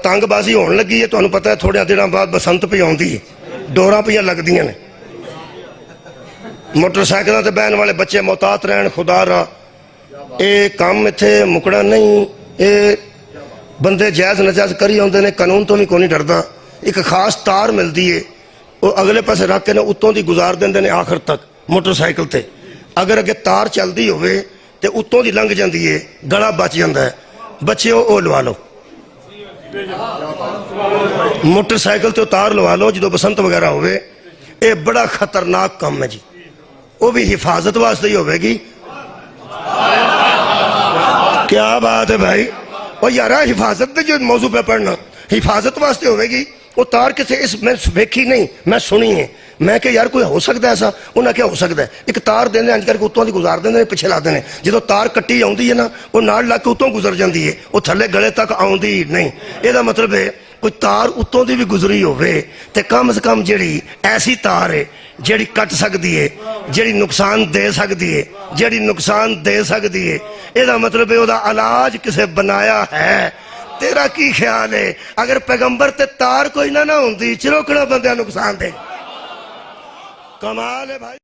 पतंगबाजी होने लगी है। तुहानूं पता है थोड़े दिनों बाद बसंत भी आउंदी है, डोरां पियां लगदियां ने। मोटरसाइकिलों ते बहन वाले बच्चे मोहतात रहन खुदा रा। ये काम इत्थे मुकना नहीं, ये बंदे जायज़ नजायज़ करी आउंदे ने, कानून तो भी कोई नहीं डरदा। एक खास तार मिलती है, वो अगले पासे रख के उत्तों दी गुजार देंदे ने आखिर तक मोटरसाइकिल ते। अगर अगे तार चलती होवे ते उत्तों दी लंघ जाती है, गला बच जाता है। बच्चे वो लवा लो, मोटरसाइकिल ते तार लवा लो जो बसंत वगैरह होवे। ये बड़ा खतरनाक काम है जी, वो भी हिफाजत वास्ते ही होगी। क्या बात है भाई, और यार हिफाजत के जो मौजू पे पढ़ना हिफाजत वास्ते होगी। वो तार किसे इस मैं वेखी नहीं, मैं सुनी है। मैं क्या यार कोई हो सकता है ऐसा? उन्हें क्या हो सकता है, एक तार देने अंज करके उत्तों की गुजार देंगे, पिछे ला देने। जो तार कट्टी आती है ना, वो नाल लग के उत्तों गुजर जाती है, वो थले गले तक आती नहीं। यदा मतलब है कोई तार उत्तों की भी गुजरी होवे ते कम से कम जी ऐसी तार है जी कट सकती है, जी नुकसान दे सकती है, जी नुकसान दे सकती है। यदा मतलब है वह इलाज किसे बनाया है। तेरा की ख्याल है अगर पैगंबर ते तार कोई ना होंदी, चिरोकड़ा बंदे नुकसान दे? कमाल है भाई।